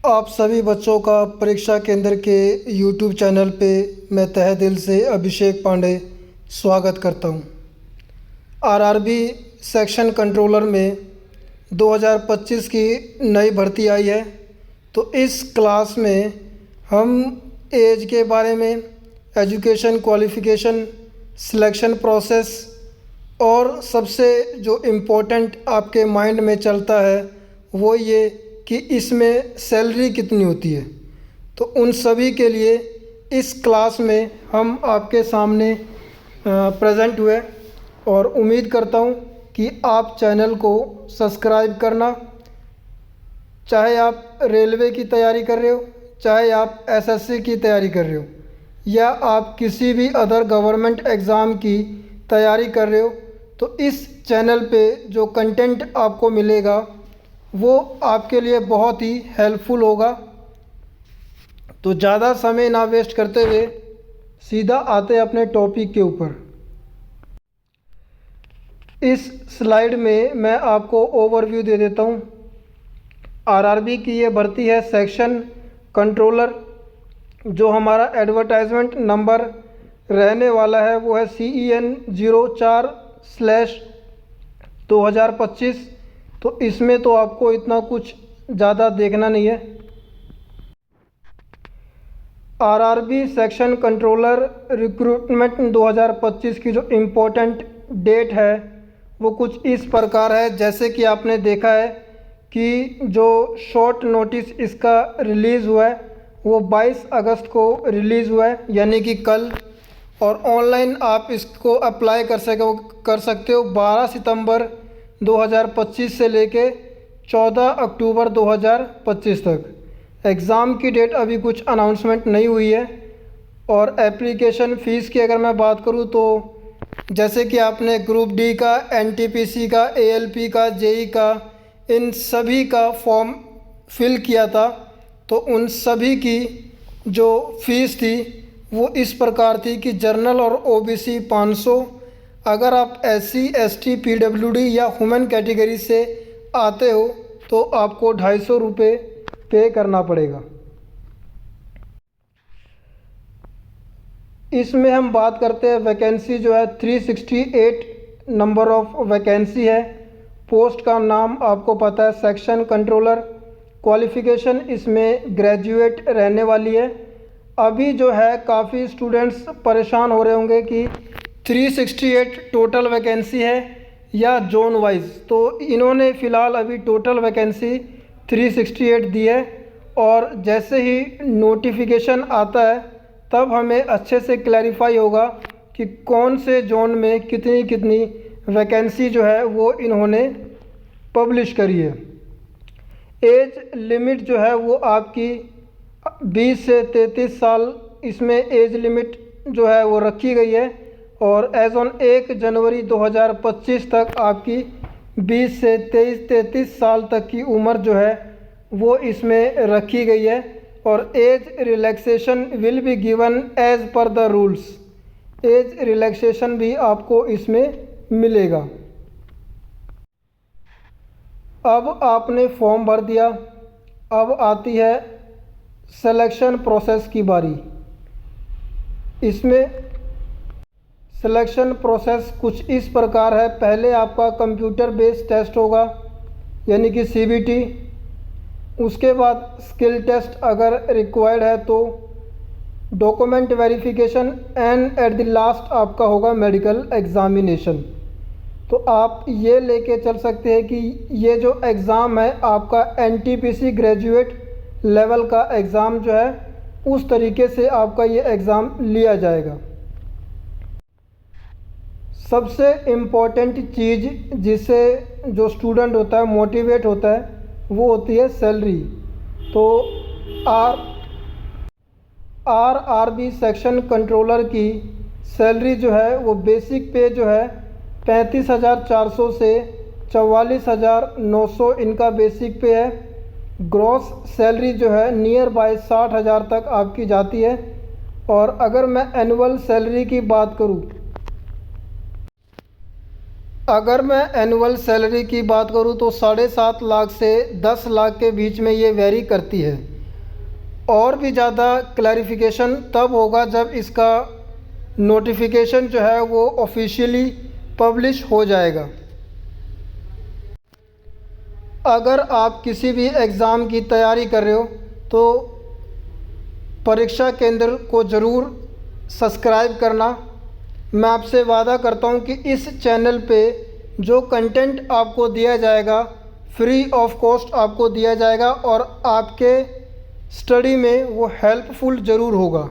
आप सभी बच्चों का परीक्षा केंद्र के YouTube चैनल पे मैं तहे दिल से अभिषेक पांडे स्वागत करता हूँ। आरआरबी सेक्शन कंट्रोलर में 2025 की नई भर्ती आई है। तो इस क्लास में हम एज के बारे में, एजुकेशन क्वालिफ़िकेशन, सिलेक्शन प्रोसेस और सबसे जो इम्पोर्टेंट आपके माइंड में चलता है वो ये कि इसमें सैलरी कितनी होती है, तो उन सभी के लिए इस क्लास में हम आपके सामने प्रेजेंट हुए और उम्मीद करता हूँ कि आप चैनल को सब्सक्राइब करना, चाहे आप रेलवे की तैयारी कर रहे हो, चाहे आप एसएससी की तैयारी कर रहे हो या आप किसी भी अदर गवर्नमेंट एग्ज़ाम की तैयारी कर रहे हो, तो इस चैनल पे जो कंटेंट आपको मिलेगा वो आपके लिए बहुत ही हेल्पफुल होगा। तो ज़्यादा समय ना वेस्ट करते हुए सीधा आते अपने टॉपिक के ऊपर। इस स्लाइड में मैं आपको ओवरव्यू दे देता हूँ। आरआरबी की ये भर्ती है सेक्शन कंट्रोलर। जो हमारा एडवर्टाइजमेंट नंबर रहने वाला है वो है CEN 04/2025। तो इसमें तो आपको इतना कुछ ज़्यादा देखना नहीं है। आरआरबी सेक्शन कंट्रोलर रिक्रूटमेंट 2025 की जो इम्पोर्टेंट डेट है वो कुछ इस प्रकार है। जैसे कि आपने देखा है कि जो शॉर्ट नोटिस इसका रिलीज़ हुआ है वो 22 अगस्त को रिलीज़ हुआ है, यानी कि कल। और ऑनलाइन आप इसको अप्लाई कर सकते हो 12 सितंबर 2025 से लेके 14 अक्टूबर 2025 तक। एग्ज़ाम की डेट अभी कुछ अनाउंसमेंट नहीं हुई है। और एप्लीकेशन फ़ीस की अगर मैं बात करूँ तो जैसे कि आपने ग्रुप डी का, NTPC का, ALP का, JEE का, इन सभी का फॉर्म फिल किया था, तो उन सभी की जो फ़ीस थी वो इस प्रकार थी कि जर्नल और OBC 500, अगर आप SC ST PWD या वुमेन कैटेगरी से आते हो तो आपको 250 रुपये पे करना पड़ेगा। इसमें हम बात करते हैं वैकेंसी जो है 368 नंबर ऑफ वैकेंसी है। पोस्ट का नाम आपको पता है सेक्शन कंट्रोलर। क्वालिफ़िकेशन इसमें ग्रेजुएट रहने वाली है। अभी जो है काफ़ी स्टूडेंट्स परेशान हो रहे होंगे कि 368 टोटल वैकेंसी है या जोन वाइज, तो इन्होंने फ़िलहाल अभी टोटल वैकेंसी 368 दी है। और जैसे ही नोटिफिकेशन आता है तब हमें अच्छे से क्लैरिफाई होगा कि कौन से जोन में कितनी कितनी वैकेंसी जो है वो इन्होंने पब्लिश करी है। एज लिमिट जो है वो आपकी 20 से 33 साल इसमें एज लिमिट जो है वो रखी गई है। और एज ऑन 1 जनवरी 2025 तक आपकी 20 से 33 साल तक की उम्र जो है वो इसमें रखी गई है। और age relaxation will be given as per the rules. Age relaxation भी आपको इसमें मिलेगा। अब आपने फॉर्म भर दिया, अब आती है सिलेक्शन प्रोसेस की बारी। इसमें सिलेक्शन प्रोसेस कुछ इस प्रकार है। पहले आपका कंप्यूटर बेस्ड टेस्ट होगा, यानी कि CBT। उसके बाद स्किल टेस्ट अगर रिक्वायर्ड है तो document verification and at the last आपका होगा मेडिकल एग्ज़ामिनेशन। तो आप ये लेके चल सकते हैं कि ये जो एग्ज़ाम है आपका NTPC ग्रेजुएट लेवल का एग्ज़ाम जो है उस तरीके से आपका ये एग्ज़ाम लिया जाएगा। सबसे इम्पॉर्टेंट चीज़ जिससे जो स्टूडेंट होता है मोटिवेट होता है वो होती है सैलरी। तो आरआरबी सेक्शन कंट्रोलर की सैलरी जो है वो बेसिक पे जो है 35,400 से 44,900 इनका बेसिक पे है। ग्रॉस सैलरी जो है नियर बाय 60,000 तक आपकी जाती है। और अगर मैं एनुअल सैलरी की बात करूं, अगर मैं एनुअल सैलरी की बात करूं तो 7.5 लाख से 10 लाख के बीच में ये वेरी करती है। और भी ज़्यादा क्लैरिफिकेशन तब होगा जब इसका नोटिफिकेशन जो है वो ऑफिशियली पब्लिश हो जाएगा। अगर आप किसी भी एग्ज़ाम की तैयारी कर रहे हो तो परीक्षा केंद्र को ज़रूर सब्सक्राइब करना। मैं आपसे वादा करता हूँ कि इस चैनल पे जो कंटेंट आपको दिया जाएगा फ्री ऑफ कॉस्ट आपको दिया जाएगा और आपके स्टडी में वो हेल्पफुल ज़रूर होगा।